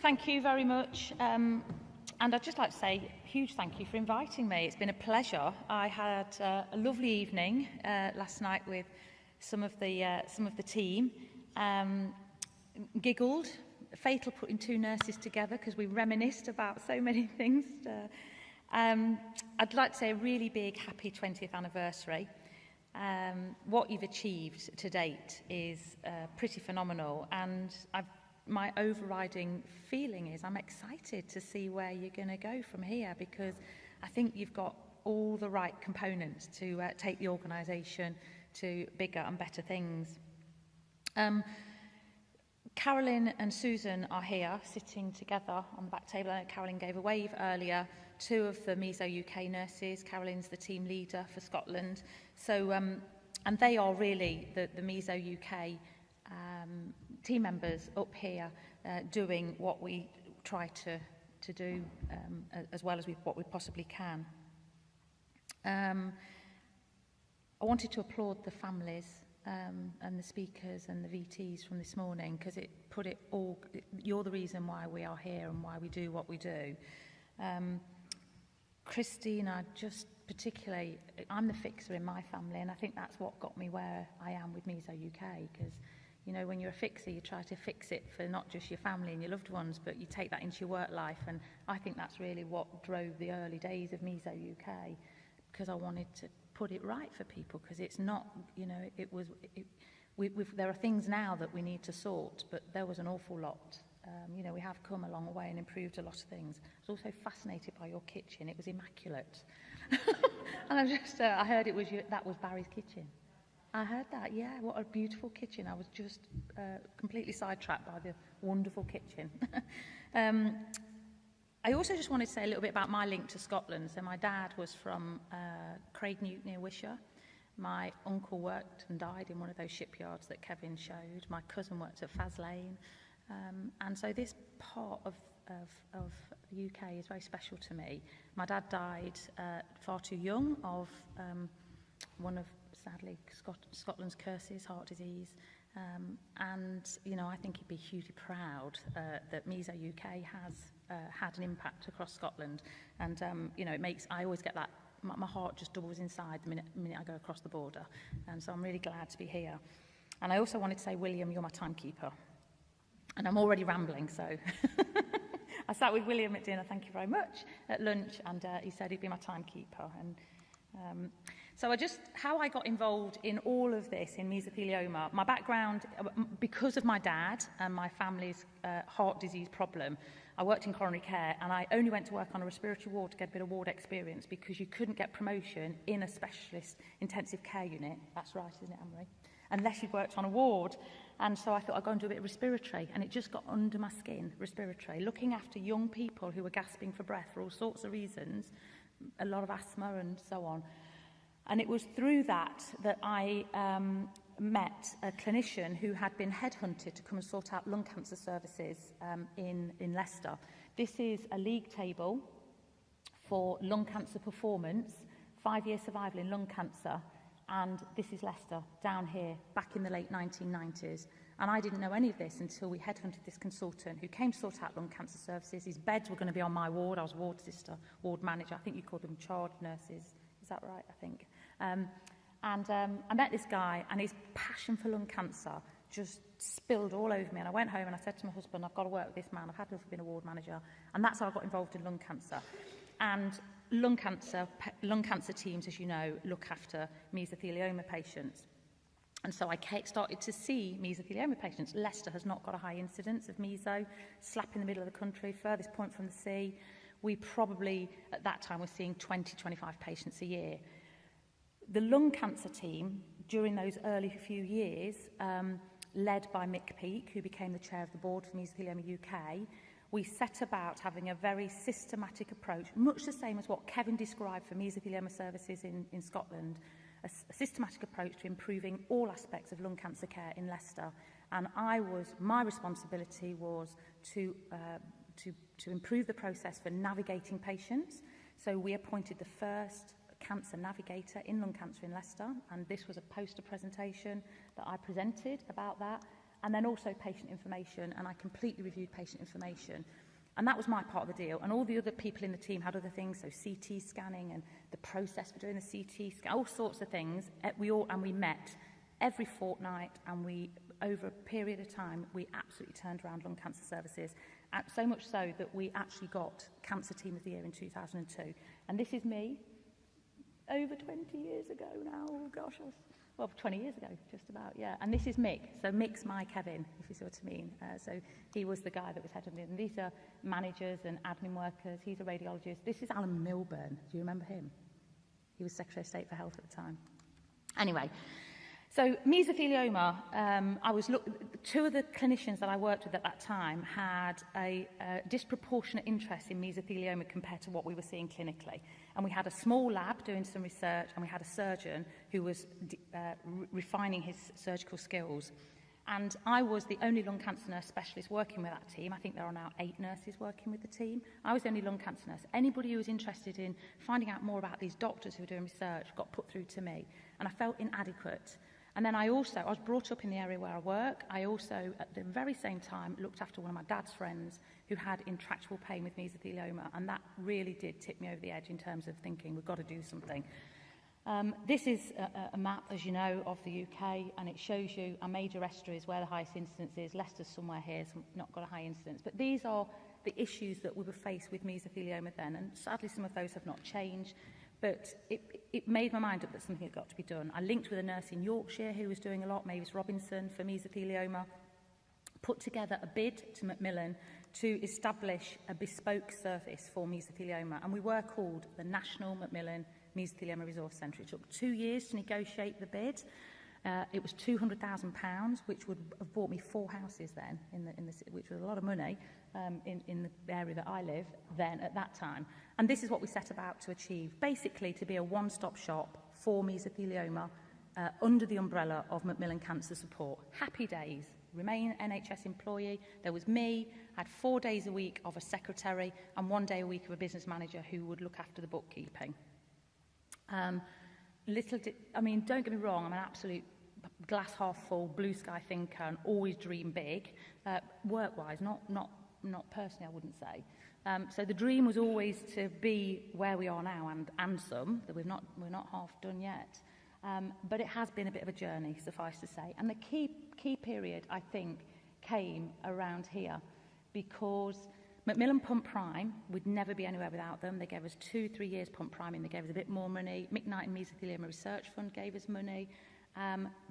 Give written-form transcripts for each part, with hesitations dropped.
Thank you very much. And I'd just like to say a huge thank you for inviting me. It's been a pleasure. I had a lovely evening last night with some of the team. Giggled. Fatal putting two nurses together because we reminisced about so many things. I'd like to say a really big happy 20th anniversary. What you've achieved to date is pretty phenomenal, and my overriding feeling is I'm excited to see where you're going to go from here, because I think you've got all the right components to take the organisation to bigger and better things. Carolyn and Susan are here sitting together on the back table. I know Carolyn gave a wave earlier. Two of the Meso UK nurses. Carolyn's the team leader for Scotland. So, and they are really the Meso UK team members up here doing what we try to do as well as what we possibly can. I wanted to applaud the families and the speakers and the VTs from this morning, because it put it all, you're the reason why we are here and why we do what we do. Christina, just particularly, I'm the fixer in my family, and I think that's what got me where I am with Meso UK, because you know, when you're a fixer, you try to fix it for not just your family and your loved ones, but you take that into your work life, and I think that's really what drove the early days of Meso UK, because I wanted to put it right for people, because it's not, you know, there are things now that we need to sort, but there was an awful lot. You know, we have come a long way and improved a lot of things. I was also fascinated by your kitchen. It was immaculate. And I heard that was Barry's kitchen. I heard that, yeah. What a beautiful kitchen. I was just completely sidetracked by the wonderful kitchen. I also just wanted to say a little bit about my link to Scotland. So my dad was from Craignew near Wishaw. My uncle worked and died in one of those shipyards that Kevin showed. My cousin worked at Faslane. And so this part of the UK is very special to me. My dad died far too young of one of, sadly, Scotland's curses, heart disease. And, you know, I think he'd be hugely proud that Meso UK has had an impact across Scotland. And, you know, I always get that, my heart just doubles inside the minute I go across the border. And so I'm really glad to be here. And I also wanted to say, William, you're my timekeeper. And I'm already rambling, so I sat with William at dinner, thank you very much, at lunch, and he said he'd be my timekeeper. And so how I got involved in all of this in mesothelioma, my background, because of my dad and my family's heart disease problem, I worked in coronary care, and I only went to work on a respiratory ward to get a bit of ward experience, because you couldn't get promotion in a specialist intensive care unit. That's right, isn't it, Anne-Marie? Unless you'd worked on a ward. And so I thought I'd go and do a bit of respiratory, and it just got under my skin, respiratory, looking after young people who were gasping for breath for all sorts of reasons, a lot of asthma and so on. And it was through that I met a clinician who had been headhunted to come and sort out lung cancer services in Leicester. This is a league table for lung cancer performance, 5-year survival in lung cancer. And this is Leicester, down here, back in the late 1990s. And I didn't know any of this until we headhunted this consultant who came to sort out lung cancer services. His beds were going to be on my ward. I was ward sister, ward manager. I think you called them charge nurses. Is that right, I think? I met this guy, and his passion for lung cancer just spilled all over me. And I went home and I said to my husband, I've got to work with this man. I've had enough of being a ward manager. And that's how I got involved in lung cancer. And lung cancer teams, as you know, look after mesothelioma patients. And so I started to see mesothelioma patients. Leicester has not got a high incidence of meso, slap in the middle of the country, furthest point from the sea. We probably, at that time, were seeing 20, 25 patients a year. The lung cancer team, during those early few years, led by Mick Peake, who became the chair of the board for Mesothelioma UK, we set about having a very systematic approach, much the same as what Kevin described for mesothelioma services in Scotland, a systematic approach to improving all aspects of lung cancer care in Leicester. And my responsibility was to improve the process for navigating patients. So we appointed the first cancer navigator in lung cancer in Leicester, and this was a poster presentation that I presented about that. and then also patient information, and I completely reviewed patient information. And that was my part of the deal. And all the other people in the team had other things, so CT scanning and the process for doing the CT scan, all sorts of things. We met every fortnight, and over a period of time, we absolutely turned around lung cancer services, so much so that we actually got Cancer Team of the Year in 2002. And this is me, over 20 years ago now, oh gosh, 20 years ago, just about, yeah. And this is Mick. So Mick's my Kevin, if you see what I mean. So he was the guy that was heading it. And these are managers and admin workers. He's a radiologist. This is Alan Milburn. Do you remember him? He was Secretary of State for Health at the time. Anyway, so mesothelioma, two of the clinicians that I worked with at that time had a disproportionate interest in mesothelioma compared to what we were seeing clinically. And we had a small lab doing some research, and we had a surgeon who was refining his surgical skills. And I was the only lung cancer nurse specialist working with that team. I think there are now 8 nurses working with the team. I was the only lung cancer nurse. Anybody who was interested in finding out more about these doctors who were doing research got put through to me. And I felt inadequate. And then I was brought up in the area where I work. I also, at the very same time, looked after one of my dad's friends who had intractable pain with mesothelioma. And that really did tip me over the edge in terms of thinking, we've got to do something. This is a map, as you know, of the UK, and it shows you our major estuaries where the highest incidence is. Leicester's somewhere here, so not got a high incidence. But these are the issues that we were faced with mesothelioma then, and sadly some of those have not changed. But it made my mind up that something had got to be done. I linked with a nurse in Yorkshire who was doing a lot, Mavis Robinson, for mesothelioma, put together a bid to Macmillan to establish a bespoke service for mesothelioma, and we were called the National Macmillan Mesothelioma Resource Centre. It took 2 years to negotiate the bid. It was £200,000, which would have bought me 4 houses then, which was a lot of money in the area that I live then at that time. And this is what we set about to achieve, basically to be a one-stop shop for mesothelioma under the umbrella of Macmillan Cancer Support. Happy days. Remain NHS employee. There was me, I had 4 days a week of a secretary and 1 day a week of a business manager who would look after the bookkeeping. Don't get me wrong, I'm an absolute glass half full, blue sky thinker and always dream big, work-wise, not personally, I wouldn't say. So the dream was always to be where we are now and some, that we're not half done yet. But it has been a bit of a journey, suffice to say. And the key period, I think, came around here because Macmillan Pump Prime would never be anywhere without them. They gave us 2-3 years pump priming. They gave us a bit more money. Mick Knight and Mesothelioma Research Fund gave us money.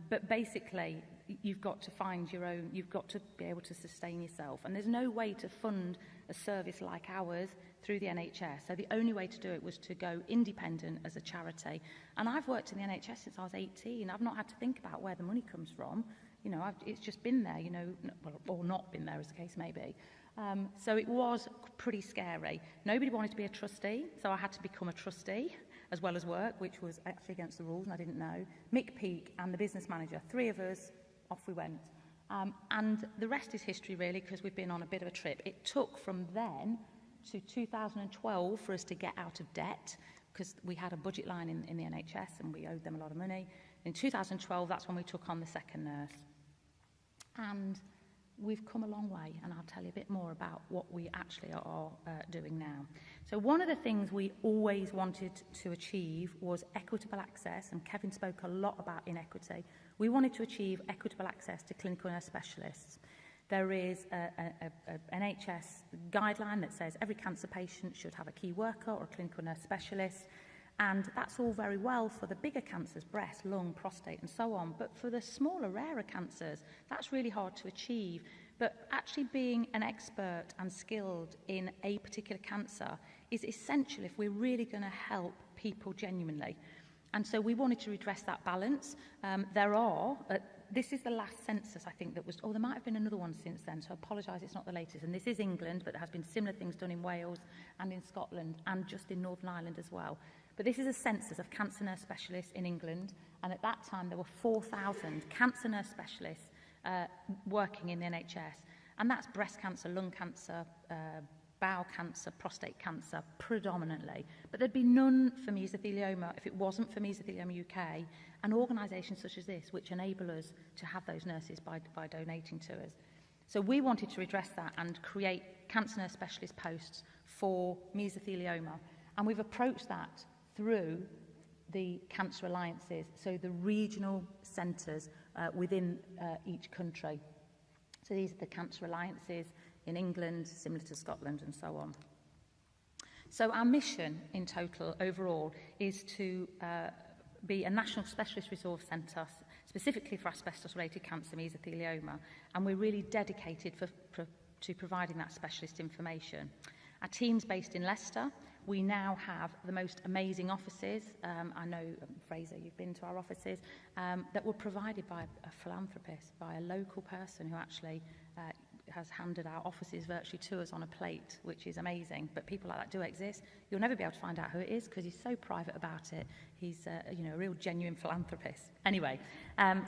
But basically, you've got to find your own, you've got to be able to sustain yourself. And there's no way to fund a service like ours through the NHS. So the only way to do it was to go independent as a charity. And I've worked in the NHS since I was 18. I've not had to think about where the money comes from. You know, it's just been there, you know, or not been there as the case may be. So it was pretty scary. Nobody wanted to be a trustee, so I had to become a trustee as well as work, which was actually against the rules and I didn't know. Mick Peake and the business manager, 3 of us, off we went. And the rest is history really, because we've been on a bit of a trip. It took from then to 2012 for us to get out of debt, because we had a budget line in the NHS and we owed them a lot of money. In 2012, that's when we took on the second nurse. And we've come a long way, and I'll tell you a bit more about what we actually are doing now. So one of the things we always wanted to achieve was equitable access, and Kevin spoke a lot about inequity. We wanted to achieve equitable access to clinical nurse specialists. There is an NHS guideline that says every cancer patient should have a key worker or a clinical nurse specialist, and that's all very well for the bigger cancers, breast, lung, prostate and so on, but for the smaller, rarer cancers, that's really hard to achieve. But actually being an expert and skilled in a particular cancer is essential if we're really going to help people genuinely. And so we wanted to redress that balance. This is the last census, I think, that was... Oh, there might have been another one since then, so I apologise, it's not the latest. And this is England, but there has been similar things done in Wales and in Scotland and just in Northern Ireland as well. But this is a census of cancer nurse specialists in England, and at that time there were 4,000 cancer nurse specialists working in the NHS. And that's breast cancer, lung cancer, bowel cancer, prostate cancer predominantly, but there'd be none for mesothelioma if it wasn't for Mesothelioma UK and organisations such as this which enable us to have those nurses by donating to us. So we wanted to redress that and create cancer nurse specialist posts for mesothelioma, and we've approached that through the cancer alliances, so the regional centres within each country. So these are the cancer alliances in England, similar to Scotland, and so on. So our mission in total overall is to be a national specialist resource centre specifically for asbestos-related cancer, mesothelioma, and we're really dedicated to providing that specialist information. Our team's based in Leicester. We now have the most amazing offices. I know, Fraser, you've been to our offices, that were provided by a philanthropist, by a local person who actually has handed our offices virtually to us on a plate, which is amazing. But people like that do exist. You'll never be able to find out who it is because he's so private about it. He's a real genuine philanthropist. Anyway,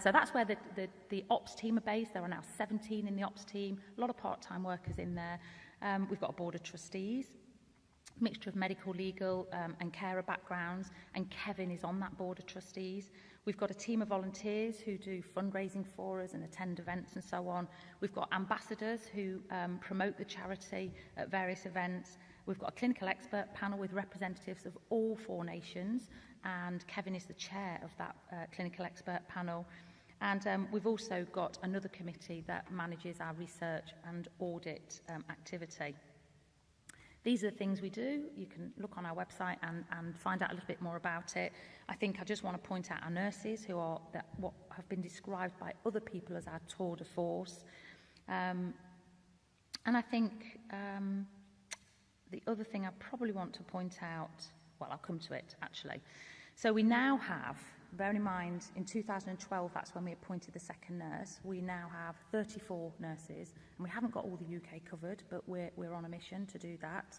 so that's where the ops team are based. There are now 17 in the ops team, a lot of part-time workers in there. We've got a board of trustees, mixture of medical, legal and carer backgrounds, and Kevin is on that board of trustees. We've got a team of volunteers who do fundraising for us and attend events and so on. We've got ambassadors who promote the charity at various events. We've got a clinical expert panel with representatives of all 4 nations, and Kevin is the chair of that clinical expert panel. And we've also got another committee that manages our research and audit activity. These are the things we do. You can look on our website and find out a little bit more about it. I think I just want to point out our nurses who are what have been described by other people as our tour de force. And I think the other thing I probably want to point out, well, I'll come to it actually. So we now have, bear in mind, in 2012, that's when we appointed the second nurse. We now have 34 nurses, and we haven't got all the UK covered, but we're on a mission to do that.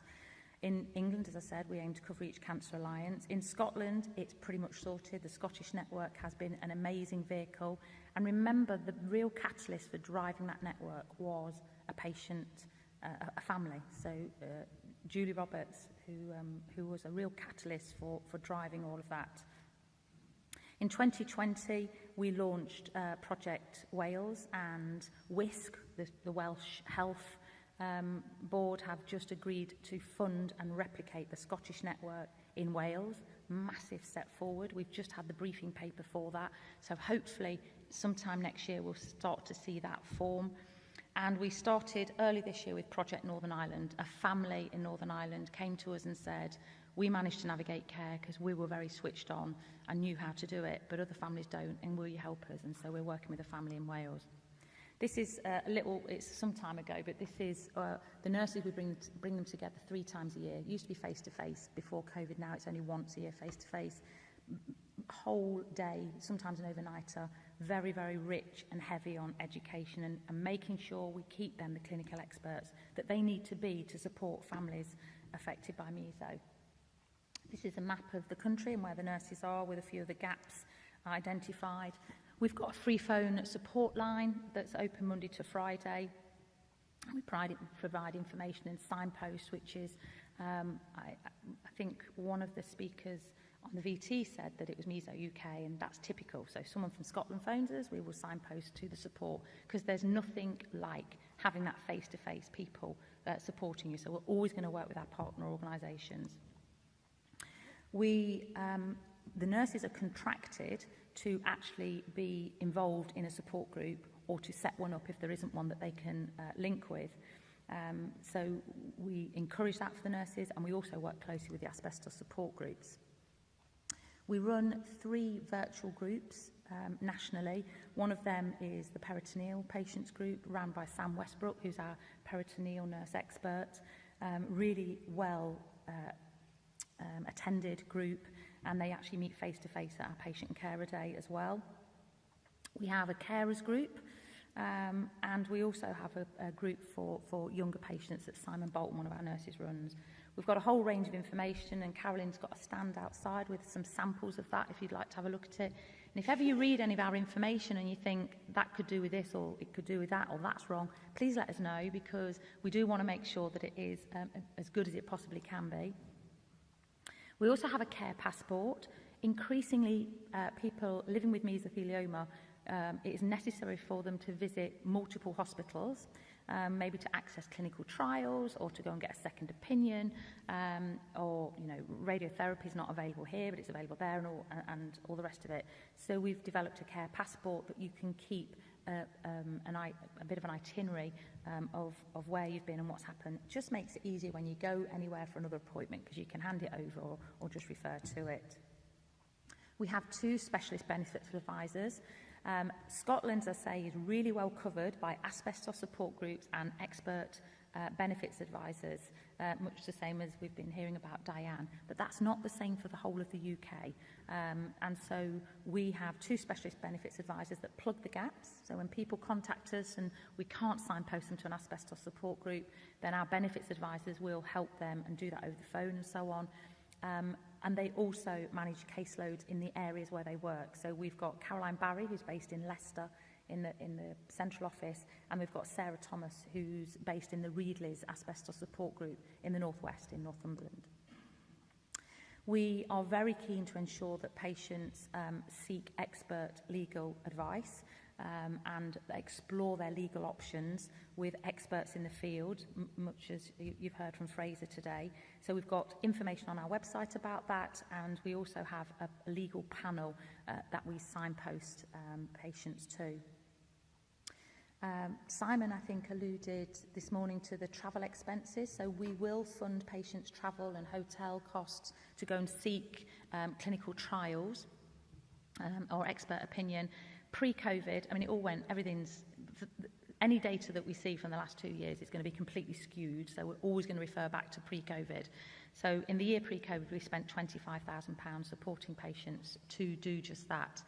In England, as I said, we aim to cover each cancer alliance. In Scotland, it's pretty much sorted. The Scottish network has been an amazing vehicle. And remember, the real catalyst for driving that network was a patient, a family. So Julie Roberts, who was a real catalyst for driving all of that. In 2020, we launched Project Wales, and WISC, the Welsh Health Board, have just agreed to fund and replicate the Scottish network in Wales. Massive step forward. We've just had the briefing paper for that, so hopefully sometime next year we'll start to see that form. And we started early this year with Project Northern Ireland. A family in Northern Ireland came to us and said, we managed to navigate care because we were very switched on and knew how to do it, but other families don't, and will you help us? And so we're working with a family in Wales. This is it's some time ago, but this is the nurses, we bring them together 3 times a year. It used to be face-to-face before COVID, now it's only once a year face-to-face. Whole day, sometimes an overnighter, very, very rich and heavy on education and making sure we keep them the clinical experts that they need to be to support families affected by meso. This is a map of the country and where the nurses are, with a few of the gaps identified. We've got a free phone support line that's open Monday to Friday. We provide information and signposts, which is, I think one of the speakers on the VT said that it was Meso UK, and that's typical. So if someone from Scotland phones us, we will signpost to the support, because there's nothing like having that face-to-face people supporting you. So we're always going to work with our partner organisations. The nurses are contracted to actually be involved in a support group or to set one up if there isn't one that they can link with. So we encourage that for the nurses, and we also work closely with the asbestos support groups. We run 3 virtual groups nationally. One of them is the peritoneal patients group, run by Sam Westbrook, who's our peritoneal nurse expert. Really well attended group, and they actually meet face-to-face at our patient and carer day as well. We have a carers group, and we also have a group for younger patients that Simon Bolton, one of our nurses, runs. We've got a whole range of information, and Carolyn's got a stand outside with some samples of that if you'd like to have a look at it. And if ever you read any of our information and you think that could do with this or it could do with that or that's wrong, please let us know, because we do want to make sure that it is as good as it possibly can be. We also have a care passport. Increasingly, people living with mesothelioma, it is necessary for them to visit multiple hospitals, maybe to access clinical trials or to go and get a second opinion, or, you know, radiotherapy is not available here, but it's available there, and all the rest of it. So we've developed a care passport that you can keep a bit of an itinerary of where you've been and what's happened. It just makes it easier when you go anywhere for another appointment, because you can hand it over or just refer to it. We have 2 specialist benefits advisors. Scotland, as I say, is really well covered by asbestos support groups and expert benefits advisors, much the same as we've been hearing about Diane. But that's not the same for the whole of the UK. And so we have 2 specialist benefits advisors that plug the gaps. So when people contact us and we can't signpost them to an asbestos support group, then our benefits advisors will help them and do that over the phone and so on. And they also manage caseloads in the areas where they work. So we've got Caroline Barry, who's based in Leicester in the central office, and we've got Sarah Thomas, who's based in the Reedley's Asbestos Support Group in the northwest, in Northumberland. We are very keen to ensure that patients seek expert legal advice and explore their legal options with experts in the field, much as you've heard from Fraser today. So we've got information on our website about that, and we also have a legal panel that we signpost patients to. Simon, I think, alluded this morning to the travel expenses. So we will fund patients' travel and hotel costs to go and seek clinical trials or expert opinion. Pre-COVID, I mean, it all went, any data that we see from the last 2 years is going to be completely skewed, so we're always going to refer back to pre-COVID. So in the year pre-COVID, we spent £25,000 supporting patients to do just that.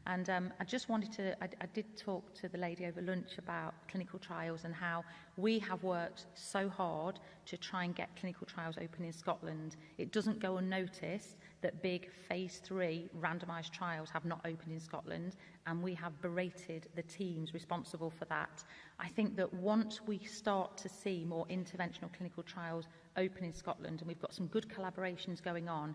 And I just wanted to, I did talk to the lady over lunch about clinical trials and how we have worked so hard to try and get clinical trials open in Scotland. It doesn't go unnoticed that big phase 3 randomised trials have not opened in Scotland, and we have berated the teams responsible for that. I think that once we start to see more interventional clinical trials open in Scotland, and we've got some good collaborations going on,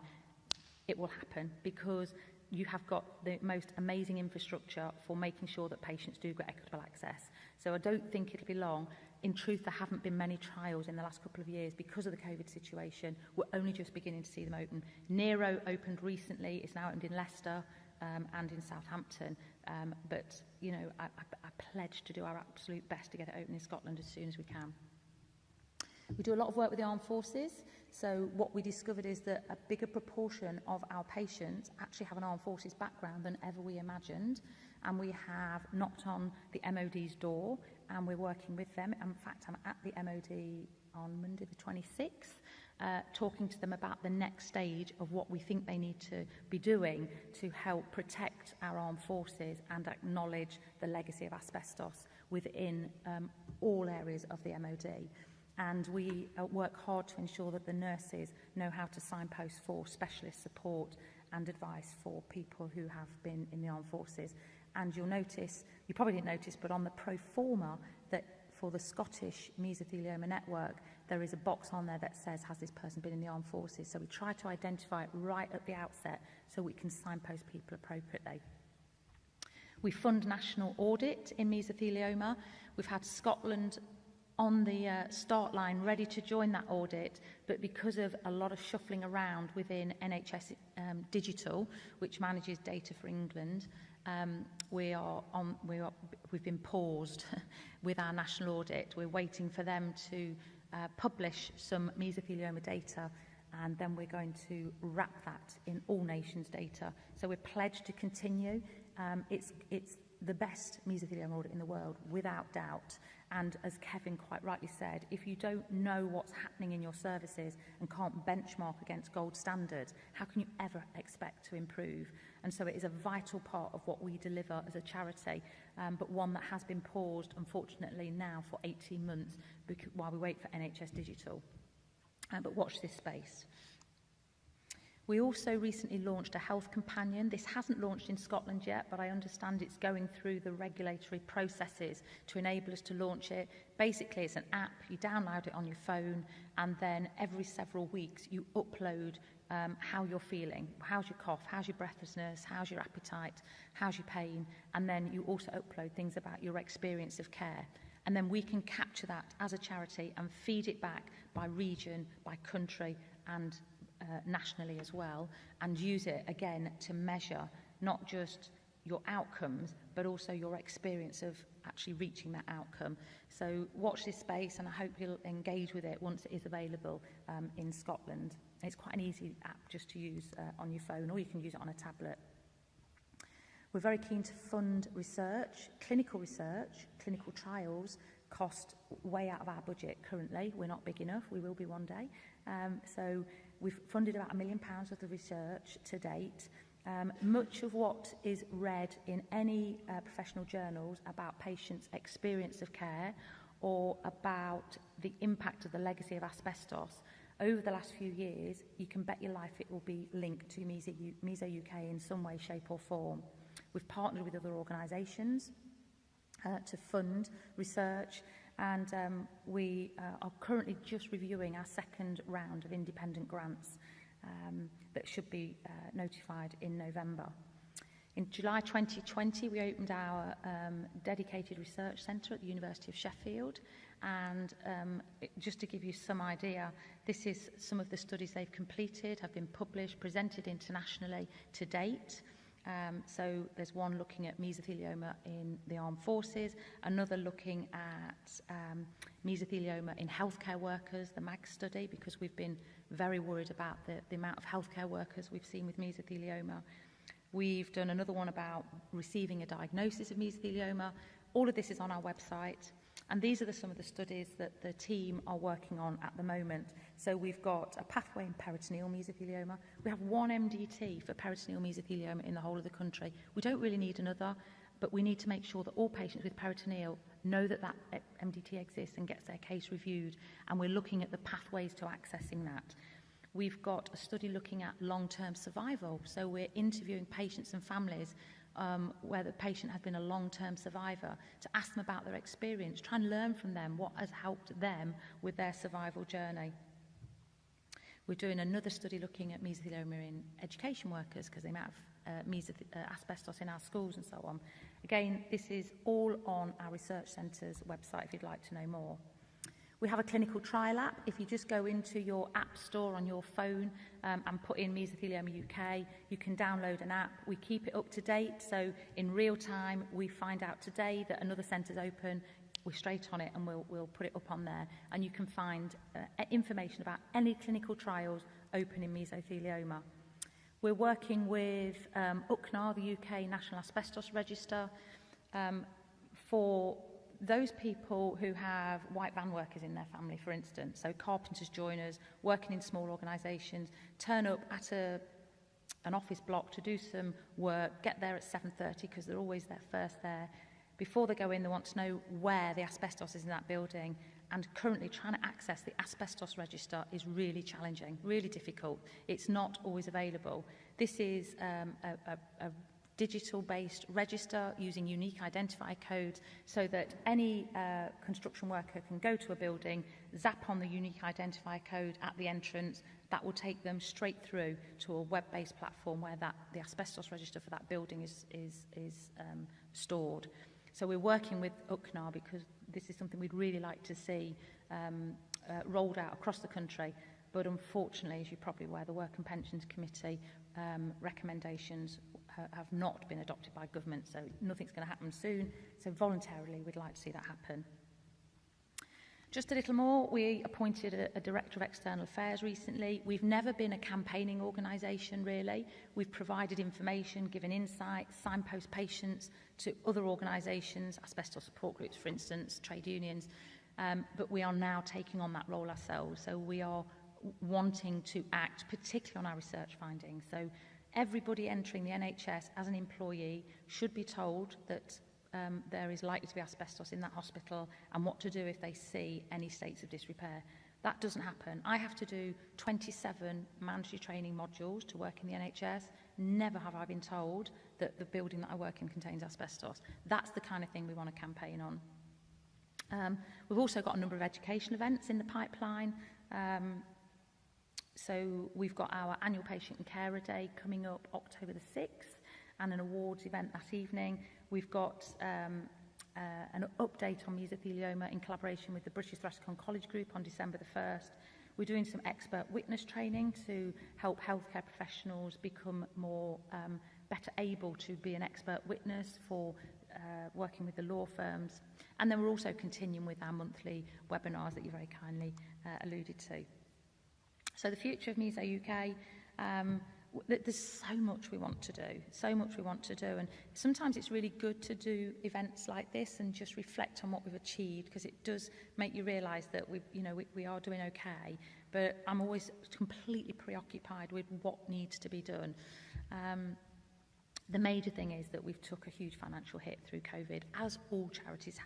it will happen, because you have got the most amazing infrastructure for making sure that patients do get equitable access. So I don't think it'll be long. In truth, there haven't been many trials in the last couple of years because of the COVID situation. We're only just beginning to see them open. Nero opened recently. It's now opened in Leicester and in Southampton. But, you know, I pledge to do our absolute best to get it open in Scotland as soon as we can. We do a lot of work with the armed forces. So what we discovered is that a bigger proportion of our patients actually have an armed forces background than ever we imagined. And we have knocked on the MOD's door, and we're working with them. In fact, I'm at the MOD on Monday the 26th, talking to them about the next stage of what we think they need to be doing to help protect our armed forces and acknowledge the legacy of asbestos within all areas of the MOD. And we work hard to ensure that the nurses know how to signpost for specialist support and advice for people who have been in the armed forces. And you'll notice, you probably didn't notice, but on the pro forma that for the Scottish Mesothelioma Network, there is a box on there that says, has this person been in the armed forces? So we try to identify it right at the outset so we can signpost people appropriately. We fund national audit in mesothelioma. We've had Scotland on the start line ready to join that audit, but because of a lot of shuffling around within NHS Digital, which manages data for England, we've been paused with our national audit. We're waiting for them to publish some mesothelioma data, and then we're going to wrap that in all nations data. So we're pledged to continue. It's the best mesothelioma audit in the world, without doubt. And as Kevin quite rightly said, if you don't know what's happening in your services and can't benchmark against gold standard, how can you ever expect to improve? And so it is a vital part of what we deliver as a charity, but one that has been paused, unfortunately, now for 18 months while we wait for NHS Digital. But watch this space. We also recently launched a health companion. This hasn't launched in Scotland yet, but I understand it's going through the regulatory processes to enable us to launch it. Basically, it's an app. You download it on your phone, and then every several weeks you upload how you're feeling. How's your cough? How's your breathlessness? How's your appetite? How's your pain? And then you also upload things about your experience of care. And then we can capture that as a charity and feed it back by region, by country, and nationally as well, and use it again to measure not just your outcomes but also your experience of actually reaching that outcome. So watch this space, and I hope you'll engage with it once it is available in Scotland. It's quite an easy app just to use on your phone, or you can use it on a tablet. We're very keen to fund research, clinical trials cost way out of our budget currently. We're not big enough, we will be one day. So we've funded about £1 million of the research to date. Much of what is read in any professional journals about patients' experience of care or about the impact of the legacy of asbestos over the last few years, you can bet your life it will be linked to Meso UK in some way, shape or form. We've partnered with other organisations to fund research, and we are currently just reviewing our second round of independent grants that should be notified in November. In July 2020, we opened our dedicated research centre at the University of Sheffield, and just to give you some idea, this is some of the studies they've completed, have been published, presented internationally to date. So there's one looking at mesothelioma in the armed forces, another looking at mesothelioma in healthcare workers, the MAG study, because we've been very worried about the amount of healthcare workers we've seen with mesothelioma. We've done another one about receiving a diagnosis of mesothelioma. All of this is on our website. And these are some of the studies that the team are working on at the moment. So we've got a pathway in peritoneal mesothelioma. We have one MDT for peritoneal mesothelioma in the whole of the country. We don't really need another, but we need to make sure that all patients with peritoneal know that MDT exists and gets their case reviewed. And we're looking at the pathways to accessing that. We've got a study looking at long-term survival. So we're interviewing patients and families where the patient has been a long-term survivor, to ask them about their experience, try and learn from them what has helped them with their survival journey. We're doing another study looking at mesothelioma in education workers because they might have asbestos in our schools and so on. Again, this is all on our research centre's website if you'd like to know more. We have a clinical trial app. If you just go into your app store on your phone and put in Mesothelioma UK, you can download an app. We keep it up to date, so in real time we find out today that another centre's open, we're straight on it and we'll put it up on there. And you can find information about any clinical trials open in mesothelioma. We're working with UCNAR, the UK National Asbestos Register, for those people who have white van workers in their family, for instance, so carpenters, joiners, working in small organisations, turn up at an office block to do some work, get there at 7:30 because they're always there first there. Before they go in, they want to know where the asbestos is in that building, and currently trying to access the asbestos register is really challenging, really difficult. It's not always available. This is a digital-based register using unique identifier codes so that any construction worker can go to a building, zap on the unique identifier code at the entrance. That will take them straight through to a web-based platform where the asbestos register for that building is stored. So we're working with UCNAR because this is something we'd really like to see rolled out across the country. But unfortunately, as you're probably aware, the Work and Pensions Committee recommendations have not been adopted by government, so nothing's going to happen soon. So voluntarily, we'd like to see that happen. Just a little more, we appointed a Director of External Affairs recently. We've never been a campaigning organisation, really. We've provided information, given insight, signpost patients to other organisations, asbestos support groups, for instance, trade unions, but we are now taking on that role ourselves. So we are wanting to act, particularly on our research findings. So everybody entering the NHS as an employee should be told that there is likely to be asbestos in that hospital and what to do if they see any states of disrepair. That doesn't happen. I have to do 27 mandatory training modules to work in the NHS. Never have I been told that the building that I work in contains asbestos. That's the kind of thing we want to campaign on. We've also got a number of education events in the pipeline. So we've got our annual Patient and Carer Day coming up October the 6th and an awards event that evening. We've got an update on mesothelioma in collaboration with the British Thoracic Oncology Group on December the 1st. We're doing some expert witness training to help healthcare professionals become more better able to be an expert witness for working with the law firms. And then we're also continuing with our monthly webinars that you very kindly alluded to. So the future of Meso UK, there's so much we want to do, and sometimes it's really good to do events like this and just reflect on what we've achieved, because it does make you realise that we are doing okay, but I'm always completely preoccupied with what needs to be done. The major thing is that we've took a huge financial hit through COVID, as all charities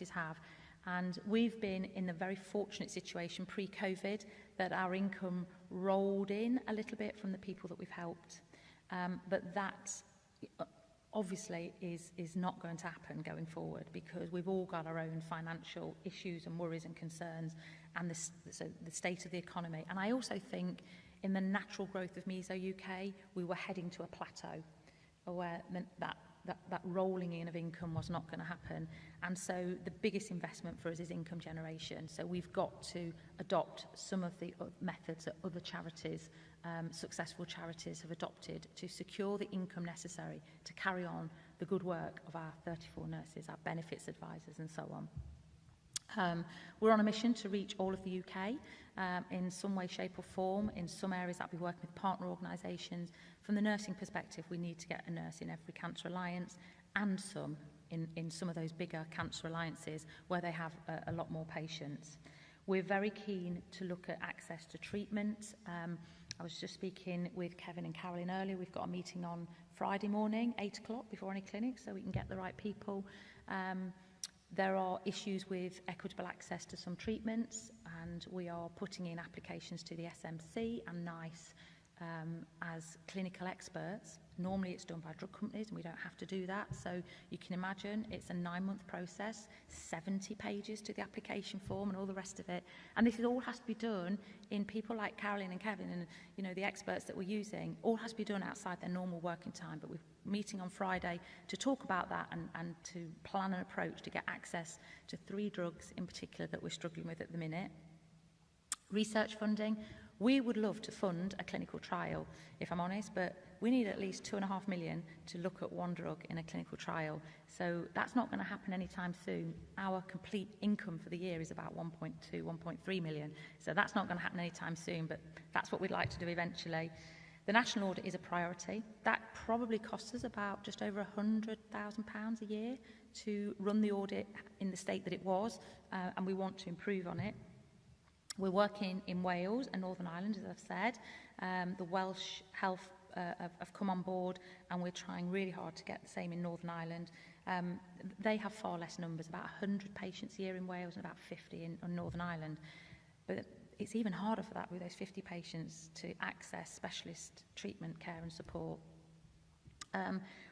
have, and we've been in the very fortunate situation pre-COVID that our income rolled in a little bit from the people that we've helped. But that obviously is not going to happen going forward, because we've all got our own financial issues and worries and concerns, and the state of the economy. And I also think in the natural growth of Meso UK, we were heading to a plateau where that rolling in of income was not going to happen. And so the biggest investment for us is income generation. So we've got to adopt some of the methods that other charities, successful charities, have adopted to secure the income necessary to carry on the good work of our 34 nurses, our benefits advisors and so on. We're on a mission to reach all of the UK in some way, shape or form. In some areas that we're working with partner organisations. From the nursing perspective, we need to get a nurse in every cancer alliance, and some in some of those bigger cancer alliances where they have a lot more patients. We're very keen to look at access to treatment. I was just speaking with Kevin and Carolyn earlier. We've got a meeting on Friday morning, 8 o'clock, before any clinics, so we can get the right people. There are issues with equitable access to some treatments, and we are putting in applications to the SMC and NICE as clinical experts. Normally it's done by drug companies and we don't have to do that, so you can imagine it's a 9-month process, 70 pages to the application form and all the rest of it, and this all has to be done in people like Carolyn and Kevin and the experts that we're using, all has to be done outside their normal working time. But we're meeting on Friday to talk about that and to plan an approach to get access to 3 drugs in particular that we're struggling with at the minute. Research funding. We would love to fund a clinical trial, if I'm honest, but we need at least 2.5 million to look at one drug in a clinical trial. So that's not going to happen anytime soon. Our complete income for the year is about 1.2, 1.3 million. So that's not going to happen anytime soon, but that's what we'd like to do eventually. The national audit is a priority. That probably costs us about just over £100,000 a year to run the audit in the state that it was, and we want to improve on it. We're working in Wales and Northern Ireland, as I've said. The Welsh Health have come on board, and we're trying really hard to get the same in Northern Ireland. They have far less numbers, about 100 patients a year in Wales and about 50 in Northern Ireland. But it's even harder for that with those 50 patients to access specialist treatment, care and support.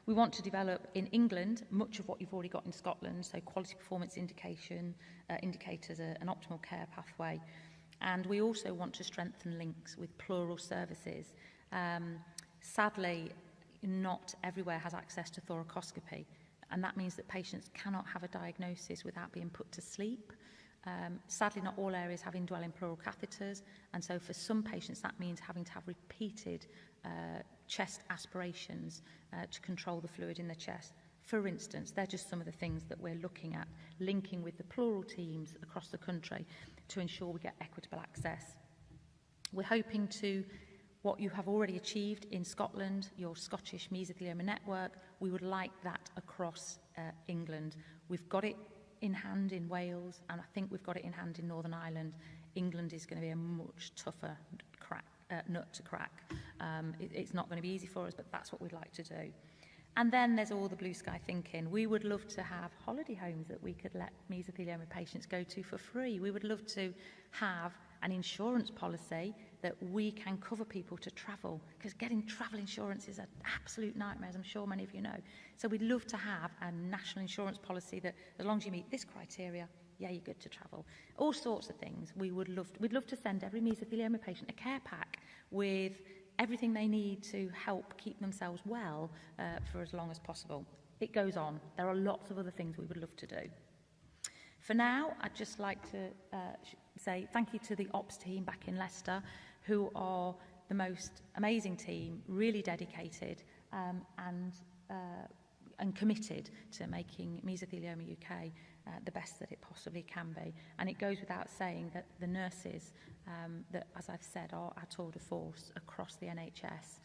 We want to develop in England much of what you've already got in Scotland, so quality performance indicators, an optimal care pathway. And we also want to strengthen links with plural services. Sadly, not everywhere has access to thoracoscopy, and that means that patients cannot have a diagnosis without being put to sleep. Sadly, not all areas have indwelling pleural catheters, and so for some patients that means having to have repeated chest aspirations to control the fluid in the chest. For instance, they're just some of the things that we're looking at, linking with the plural teams across the country to ensure we get equitable access. We're hoping to, what you have already achieved in Scotland, your Scottish Mesothelioma Network, we would like that across England. We've got it in hand in Wales, and I think we've got it in hand in Northern Ireland. England is going to be a much tougher nut to crack. It's not going to be easy for us, but that's what we'd like to do. And then there's all the blue sky thinking. We would love to have holiday homes that we could let mesothelioma patients go to for free. We would love to have an insurance policy that we can cover people to travel, because getting travel insurance is an absolute nightmare, as I'm sure many of you know. So we'd love to have a national insurance policy that as long as you meet this criteria, yeah, you're good to travel. All sorts of things. We'd love to send every mesothelioma patient a care pack with everything they need to help keep themselves well for as long as possible. It goes on. There are lots of other things we would love to do. For now, I'd just like to say thank you to the ops team back in Leicester, who are the most amazing team, really dedicated and committed to making Mesothelioma UK the best that it possibly can be. And it goes without saying that the nurses that, as I've said, are our tour de force across the NHS,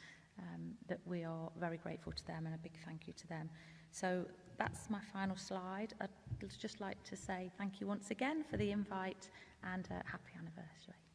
that we are very grateful to them, and a big thank you to them. So that's my final slide. I'd just like to say thank you once again for the invite, and happy anniversary.